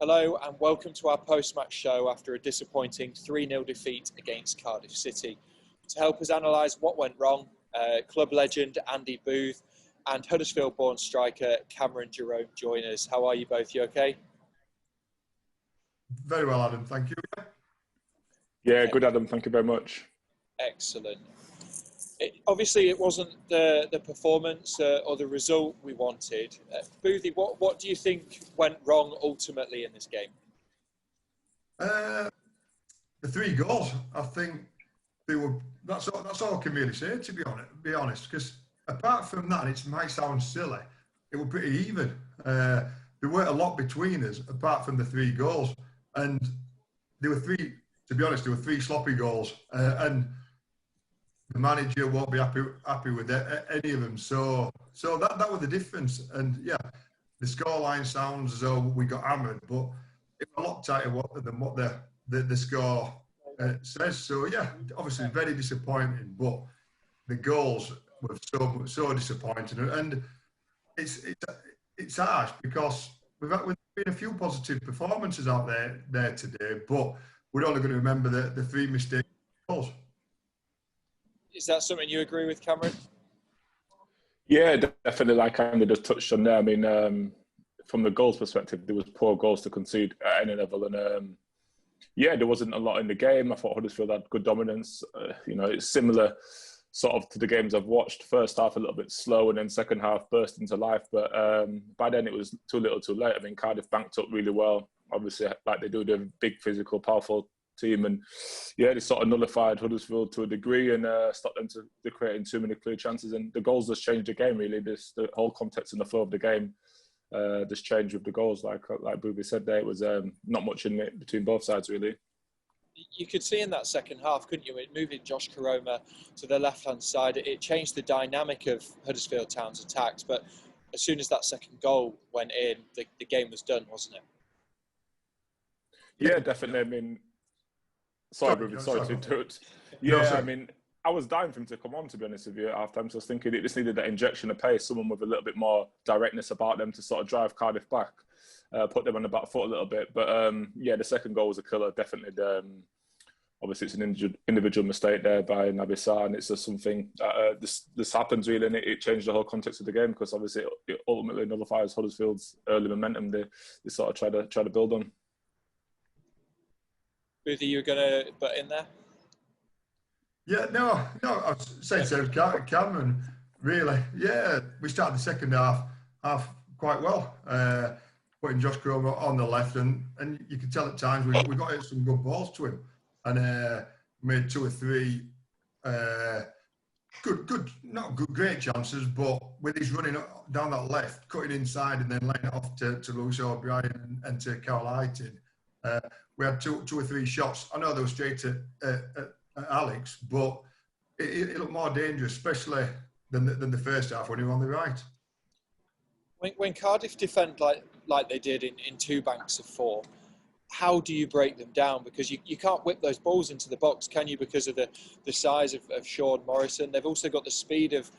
Hello and welcome to our post-match show after a disappointing 3-0 defeat against Cardiff City. To help us analyse what went wrong, club legend Andy Booth and Huddersfield-born striker Cameron Jerome join us. How are you both? You okay? Very well, Adam. Thank you. Yeah, good, Adam. Thank you very much. Excellent. Obviously, it wasn't the performance or the result we wanted. Boothie, what do you think went wrong ultimately in this game? The 3 goals, I think they were. That's all I can really say, to be honest. Because apart from that, it might sound silly. It was pretty even. There weren't a lot between us apart from the 3 goals, and there were 3. To be honest, there were 3 sloppy goals, and the manager won't be happy with any of them. So that was the difference. And yeah, the scoreline sounds as though we got hammered, but it was a lot tighter than what the score says. So yeah, obviously very disappointing. But the goals were so disappointing, and it's harsh because we've been a few positive performances out there today, but we're only going to remember the 3 mistakes goals. Is that something you agree with, Cameron? Yeah, definitely. Like Andy just touched on there. I mean, from the goals perspective, there was poor goals to concede at any level, and yeah, there wasn't a lot in the game. I thought Huddersfield had good dominance. It's similar sort of to the games I've watched. First half a little bit slow, and then second half burst into life. But by then it was too little, too late. I mean, Cardiff banked up really well. Obviously, like they do, they're a big, physical, powerful team, and yeah, they sort of nullified Huddersfield to a degree and stopped them to creating too many clear chances. And the goals just changed the game. Really, the whole context and the flow of the game just changed with the goals. Like Booby said, there it was not much in it between both sides really. You could see in that second half, couldn't you? It moving Josh Caroma to the left-hand side. It changed the dynamic of Huddersfield Town's attacks. But as soon as that second goal went in, the game was done, wasn't it? Yeah, definitely. I mean, sorry to interrupt. Yeah, I mean, I was dying for him to come on, to be honest with you, at half-time. So I was thinking it just needed that injection of pace, someone with a little bit more directness about them to sort of drive Cardiff back, put them on the back foot a little bit. But yeah, the second goal was a killer, definitely. Obviously, it's an individual mistake there by Naby Sarr, and it's just something that this happens really, and it changed the whole context of the game because obviously it ultimately nullifies Huddersfield's early momentum. They sort of try to build on. Boothie, you were going to butt in there? Yeah, no, I was saying to Cameron, really, yeah, we started the second half quite well, putting Josh Caroma on the left, and you could tell at times we got some good balls to him, and made 2 or 3 great chances, but with his running down that left, cutting inside and then laying it off to Lewis O'Brien and to Carl Heiting, we had 2 or 3 shots. I know they were straight at Alex, but it looked more dangerous, especially than the first half when he was on the right. When Cardiff defend like they did in 2 banks of 4, how do you break them down? Because you can't whip those balls into the box, can you? Because of the size of Sean Morrison. They've also got the speed of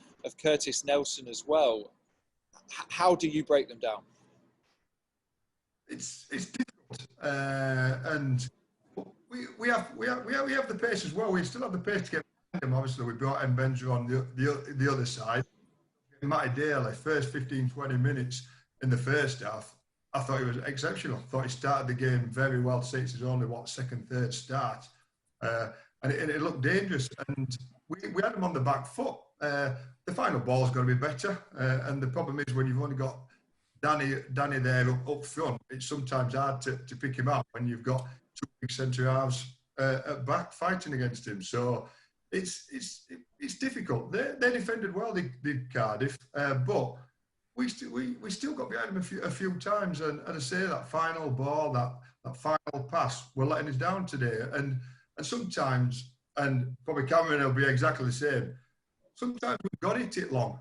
Curtis Nelson as well. How do you break them down? It's difficult, and we have the pace as well. We still have the pace to get behind him. Obviously, we brought in Benja on the other side. Matty Daly, first 15-20 minutes in the first half, I thought he was exceptional. I thought he started the game very well. It's his only second, third start, and it looked dangerous. And we had him on the back foot. The final ball's got to be better, and the problem is when you've only got Danny there up front, it's sometimes hard to pick him up when you've got 2 big centre halves at back fighting against him. So it's difficult. They defended well, they Cardiff, but we still got behind them a few times. And I say that final ball, that final pass, we're letting us down today. And sometimes, and probably Cameron will be exactly the same. Sometimes we've got to hit it long.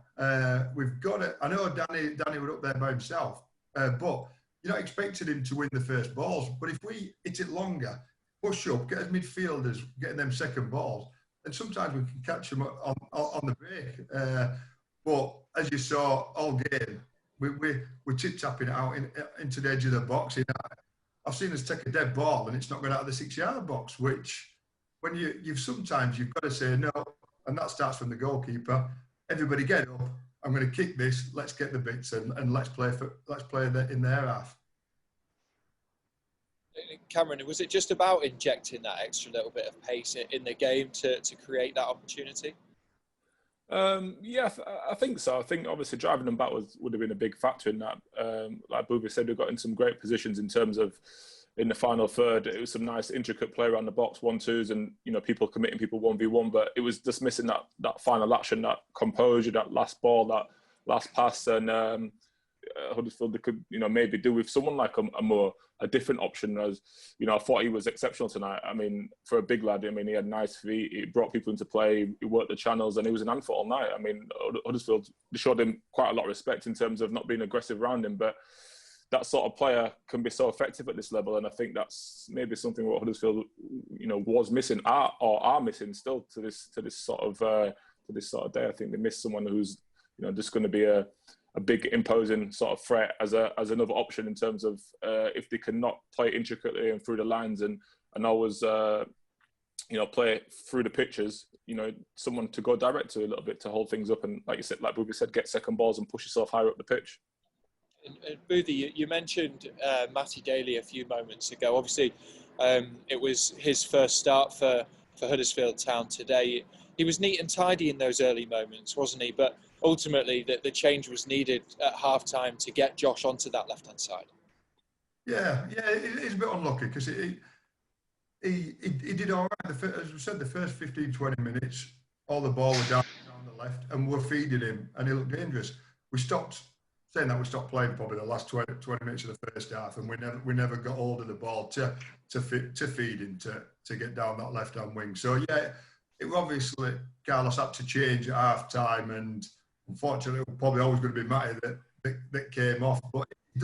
We've got it. I know Danny was up there by himself, but you're not expecting him to win the first balls. But if we hit it longer, push up, get as midfielders getting them second balls, and sometimes we can catch them on the break. But as you saw all game, we're tip tapping it out into the edge of the box I've seen us take a dead ball and it's not going out of the 6-yard box, which when you've sometimes you've got to say no, and that starts from the goalkeeper. Everybody get up. I'm going to kick this. Let's get the bits and let's play in their half. Cameron, was it just about injecting that extra little bit of pace in the game to create that opportunity? Yeah, I think so. I think obviously driving them back would have been a big factor in that. Like Booby said, we got in some great positions in terms of in the final third. It was some nice intricate play around the box, 1-2s, and people committing people 1v1. But it was just missing that final action, that composure, that last ball, that last pass, and Huddersfield they could maybe do with someone like a different option. As I thought he was exceptional tonight. I mean, for a big lad, he had nice feet. He brought people into play. He worked the channels, and he was an handful all night. I mean, Huddersfield showed him quite a lot of respect in terms of not being aggressive around him, but that sort of player can be so effective at this level, and I think that's maybe something what Huddersfield was missing are missing still to this sort of day. I think they missed someone who's just going to be a big imposing sort of threat as another option in terms of if they cannot play intricately and through the lines and always play through the pitches, someone to go direct to a little bit to hold things up and like you said, like Booby said, get second balls and push yourself higher up the pitch. And Boothie, you mentioned Matty Daly a few moments ago. Obviously, it was his first start for Huddersfield Town today. He was neat and tidy in those early moments, wasn't he? But ultimately, the change was needed at half-time to get Josh onto that left-hand side. Yeah, it's a bit unlucky because he did all right. As we said, the first 15, 20 minutes, all the ball was down the left, and we're feeding him, and he looked dangerous. We stopped playing probably the last 20 minutes of the first half, and we never got hold of the ball to feed him to get down that left-hand wing. So yeah, it obviously Carlos had to change at half-time, and unfortunately, it was probably always going to be Matty that came off. But he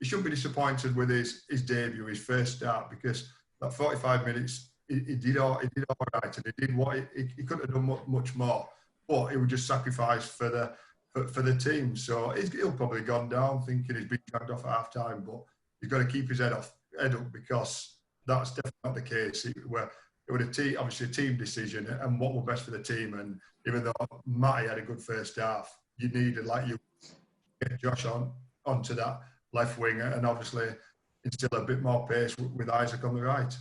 shouldn't be disappointed with his debut, his first start, because that 45 minutes he did all right, and he did what he couldn't have done much more. But he was just sacrificed for the team. So he'll probably gone down thinking he's been dragged off at half-time, but he's got to keep his head up because that's definitely not the case. It was obviously a team decision and what was best for the team. And even though Matty had a good first half, you needed, like you, get Josh onto that left wing and obviously instill a bit more pace with Isaac on the right.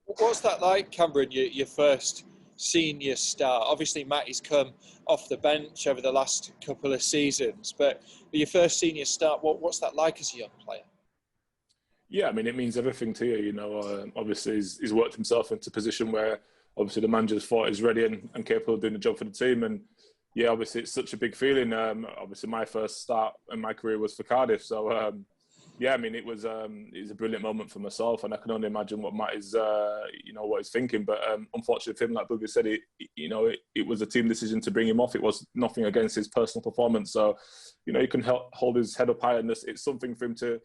What's that like, Cameron, your first senior start? Obviously, Matty's come off the bench over the last couple of seasons, but your first senior start, what's that like as a young player? Yeah, I mean, it means everything to you. Obviously, he's worked himself into a position where obviously the manager's thought he's ready and capable of doing the job for the team. And yeah, obviously, it's such a big feeling. Obviously, my first start in my career was for Cardiff. So, yeah, I mean, it was a brilliant moment for myself. And I can only imagine what Matt is, what he's thinking. But unfortunately for him, like Booby said, it was a team decision to bring him off. It was nothing against his personal performance. So, he can hold his head up high. And it's something for him to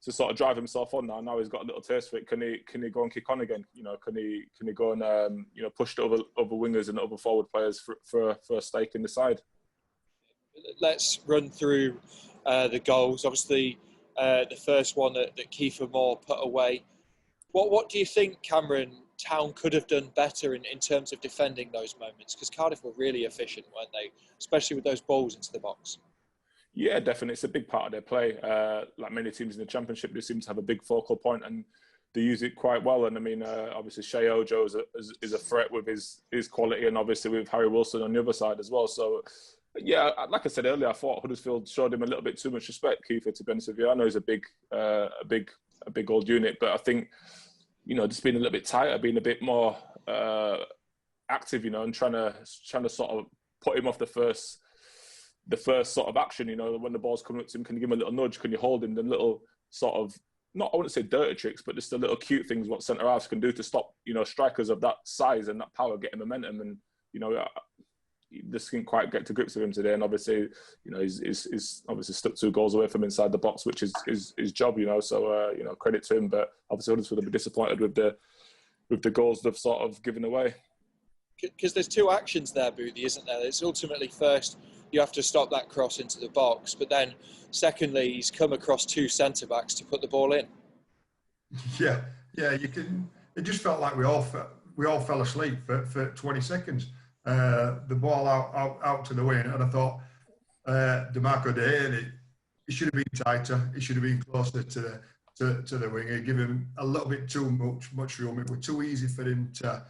sort of drive himself on now. Now he's got a little taste for it. Can he go and kick on again? Can he go and push the other wingers and other forward players for a stake in the side? Let's run through the goals. Obviously, the first one that Kiefer Moore put away. What do you think, Cameron, Town could have done better in terms of defending those moments? Because Cardiff were really efficient, weren't they? Especially with those balls into the box. Yeah, definitely. It's a big part of their play. Like many teams in the Championship, they seem to have a big focal point and they use it quite well. And I mean, obviously, Shea Ojo is a threat with his quality and obviously with Harry Wilson on the other side as well. So, yeah, like I said earlier, I thought Huddersfield showed him a little bit too much respect, Kiefer, to be honest with you. I know he's a big old unit, but I think, just being a little bit tighter, being a bit more active, and trying to sort of put him off the first sort of action, when the ball's coming up to him, can you give him a little nudge? Can you hold him? The little sort of, I wouldn't say dirty tricks, but just the little cute things what centre-halves can do to stop, strikers of that size and that power getting momentum. And, just didn't quite get to grips with him today. And obviously, he's obviously stuck 2 goals away from inside the box, which is his job, So, credit to him. But obviously, Huddersfield will be disappointed with the goals they've sort of given away. Because there's 2 actions there, Boothie, isn't there? It's ultimately first, you have to stop that cross into the box. But then, secondly, he's come across 2 centre-backs to put the ball in. Yeah, yeah, you can. It just felt like we all fell asleep for 20 seconds. The ball out to the wing, and I thought DeMarco De Gea, he should have been tighter. He should have been closer to the winger, give him a little bit too much room. It was too easy for him to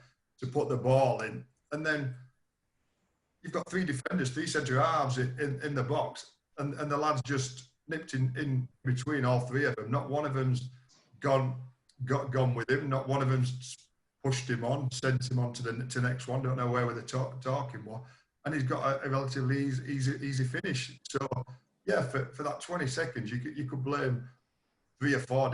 put the ball in, and then you've got three defenders, three centre halves in the box, and the lads just nipped in between all three of them. Not one of them's gone with him. Not one of them's pushed him on, sent him on to the next one. Don't know where the talking was, and he's got a relatively easy finish. So yeah, for that 20 seconds, you could blame three or four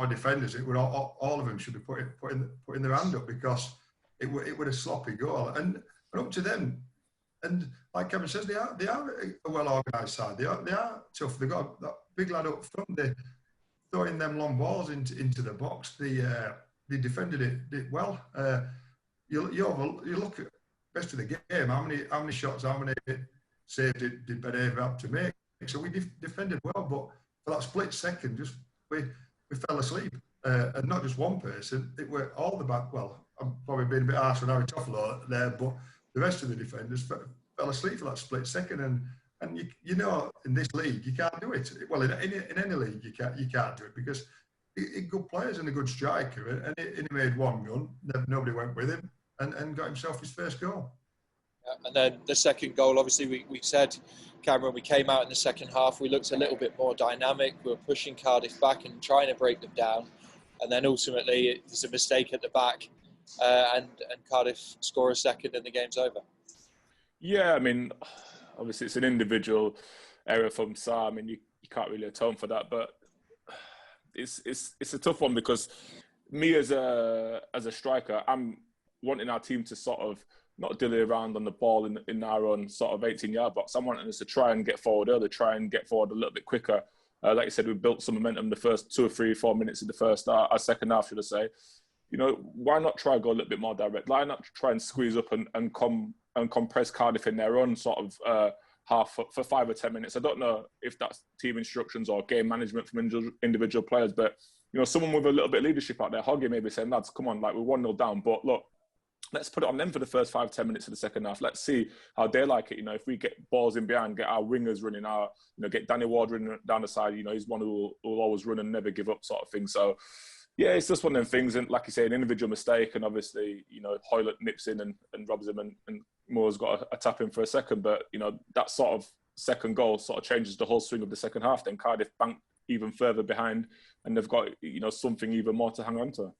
defenders. It would all of them should be putting their hand up, because it would a sloppy goal, and up to them. And like Kevin says, they are a well organised side. They are tough. They've got that big lad up front. They throwing them long balls into the box. They defended it well. You look at the rest of the game. How many shots? How many saves did Ben Ava have to make? So we defended well, but for that split second, just we fell asleep, and not just one person. It were all the back. Well, I'm probably being a bit harsh on Harry Toffolo there, but the rest of the defenders fell asleep for that split second, and you know, in this league you can't do it. Well, in any league you can't do it, because he's good players and a good striker, and he made one run, nobody went with him, and got himself his first goal. And then the second goal, obviously we said, Cameron, we came out in the second half, we looked a little bit more dynamic, we were pushing Cardiff back and trying to break them down, and then ultimately it was a mistake at the back, and Cardiff score a second and the game's over. Yeah, I mean, obviously it's an individual error from Sarr. I mean, you can't really atone for that, but it's a tough one, because me as a striker, I'm wanting our team to sort of not dilly around on the ball in our own sort of 18-yard box. I'm wanting us to try and get forward early, try and get forward a little bit quicker. Like I said, we built some momentum the first 2 or 3 or 4 minutes of the first our second half, should I say. You know, why not try and go a little bit more direct? Why not try and squeeze up and compress Cardiff in their own sort of half for 5 or 10 minutes? I don't know if that's team instructions or game management from individual players, but, you know, someone with a little bit of leadership out there, Hoggy maybe saying, lads, come on, like, we're 1-0 down, but look, let's put it on them for the first 5, 10 minutes of the second half. Let's see how they like it. You know, if we get balls in behind, get our wingers running, get Danny Ward running down the side, you know, he's one who will always run and never give up sort of thing. So, yeah, it's just one of them things. And like you say, an individual mistake. And obviously, you know, Hoylett nips in and robs him, and Moore's got a tap in for a second. But, you know, that sort of second goal sort of changes the whole swing of the second half. Then Cardiff banked even further behind, and they've got, you know, something even more to hang on to.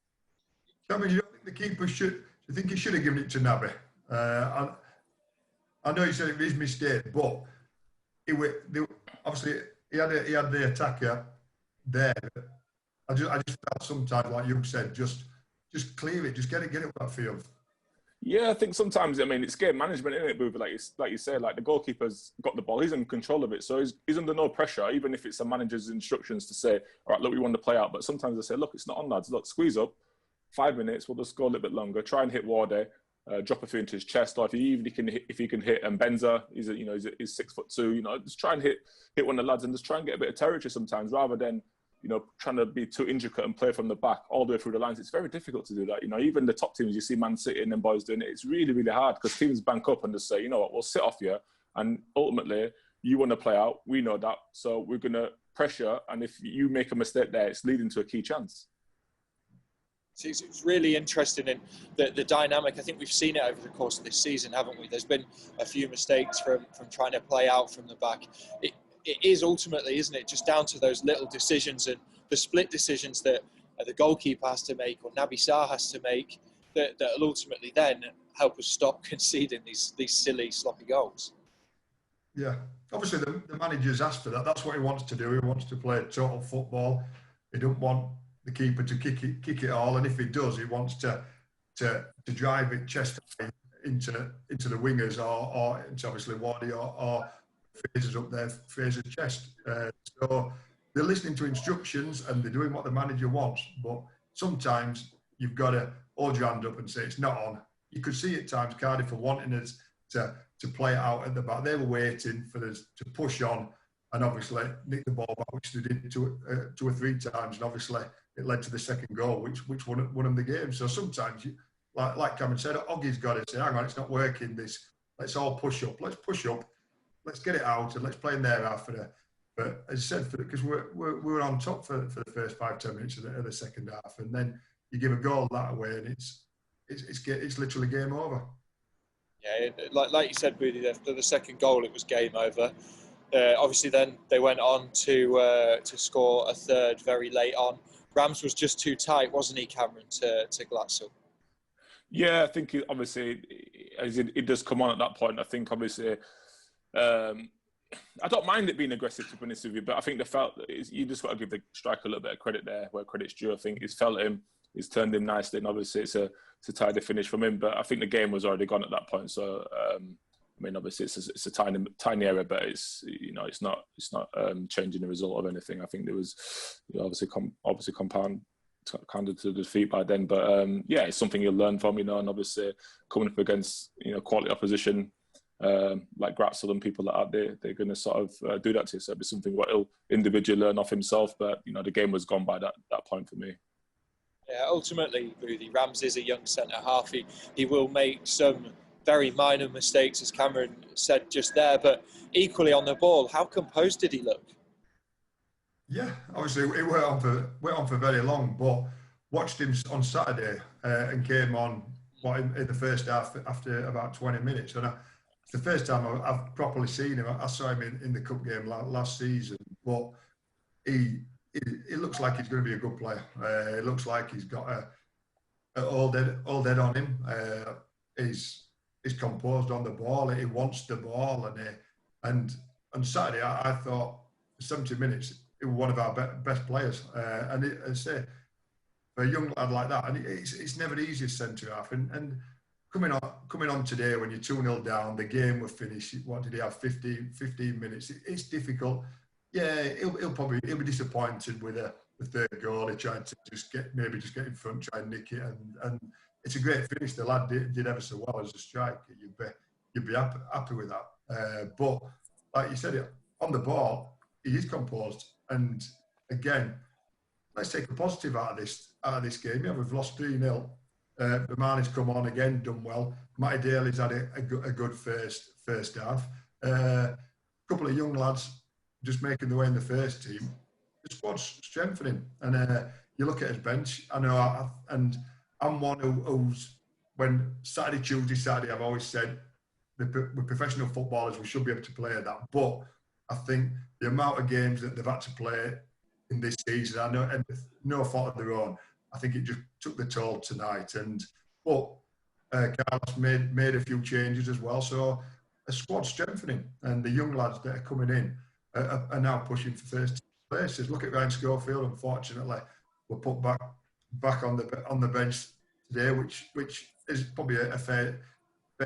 I mean, you don't think the keeper should... Do you think he should have given it to Naby? I know you said it was his mistake, but obviously he had the attacker there. I just felt sometimes, like you said, just clear it, just get it up that field. Yeah, I think sometimes, I mean, it's game management, isn't it, Booby? Like you say, like the goalkeeper's got the ball, he's in control of it, so he's under no pressure, even if it's a manager's instructions to say, all right, look, we want to play out. But sometimes they say, look, it's not on, lads. Look, squeeze up. 5 minutes, we'll just go a little bit longer. Try and hit Wardy, drop a few into his chest, or if he can hit Benza, he's 6'2". You know, just try and hit one of the lads and just try and get a bit of territory sometimes, rather than, you know, trying to be too intricate and play from the back all the way through the lines. It's very difficult to do that. You know, even the top teams, you see Man City and them boys doing it. It's really, really hard, because teams bank up and just say, you know what, we'll sit off you, and ultimately you want to play out. We know that, so we're going to pressure, and if you make a mistake there, it's leading to a key chance. It's really interesting in the dynamic. I think we've seen it over the course of this season, haven't we? There's been a few mistakes from trying to play out from the back. It is ultimately, isn't it, just down to those little decisions and the split decisions that the goalkeeper has to make, or Naby Sarr has to make, that will ultimately then help us stop conceding these silly, sloppy goals. Yeah, obviously the manager's asked for that. That's what he wants to do. He wants to play total football. He don't want the keeper to kick it all, and if he does, he wants to drive it chest high into the wingers, or into obviously Wardy or Fraser's up there, Fraser's chest. So they're listening to instructions and they're doing what the manager wants. But sometimes you've got to hold your hand up and say it's not on. You could see at times Cardiff were wanting us to play it out at the back. They were waiting for us to push on and obviously nick the ball back, which they did two or three times. And obviously it led to the second goal, which won them the game. So sometimes, like Cameron said, Oggy's got to say, hang on, it's not working. Let's all push up. Let's push up. Let's get it out and let's play in their half. But as I said, because we were on top for the first 5-10 minutes of the second half, and then you give a goal that way, and it's literally game over. Yeah, like you said, Booty, after the second goal, it was game over. Obviously, then they went on to score a third very late on. Rams was just too tight, wasn't he, Cameron, to Glatzel? Yeah, I think obviously it does come on at that point. I think obviously I don't mind it being aggressive, to be honest with you, but I think you just got to give the striker a little bit of credit there where credit's due. I think he's felt him, he's turned him nicely, and obviously it's a tidy finish from him. But I think the game was already gone at that point. So I mean, obviously it's a tiny error, but it's not changing the result of anything. I think there was obviously compounded to defeat by then. But yeah, it's something you'll learn from, and obviously coming up against quality opposition like Gratzel and people like that, they're going to sort of do that to you. So it'll be something what he'll individually learn off himself. But the game was gone by that point for me. Yeah, ultimately, Rudy, Rams is a young centre half. He will make some very minor mistakes, as Cameron said just there. But equally on the ball, how composed did he look? Yeah, obviously it went on for very long, but watched him on Saturday and came on in the first half after about 20 minutes. And it's the first time I've properly seen him. I saw him in the cup game last season, but he looks like he's going to be a good player. It looks like he's got all dead on him. He's composed on the ball. He wants the ball, and on Saturday I thought 70 minutes he was one of our best players. And I say for a young lad like that, and it's never the easiest centre half. And coming on today when you're 2-0 down, the game was finished. What did he have? 15 minutes. It's difficult. Yeah, he'll be disappointed with the third goal. He tried to just get in front, try and nick it, and it's a great finish. The lad did ever so well as a striker. You'd be happy with that. But like you said, on the ball, he is composed. And again, let's take a positive out of this game. Yeah, we've lost 3-0. Romani's come on again, done well. Matty Daly's had a good first half. A couple of young lads just making their way in the first team. The squad's strengthening, and you look at his bench. I know, and I'm one who's when Saturday, I've always said with professional footballers we should be able to play that. But I think the amount of games that they've had to play in this season, I know, and no fault of their own, I think it just took the toll tonight. But Carlos made a few changes as well, so a squad strengthening, and the young lads that are coming in are now pushing for first places. Look at Ryan Schofield. Unfortunately, we're put back on the bench today, which is probably a fair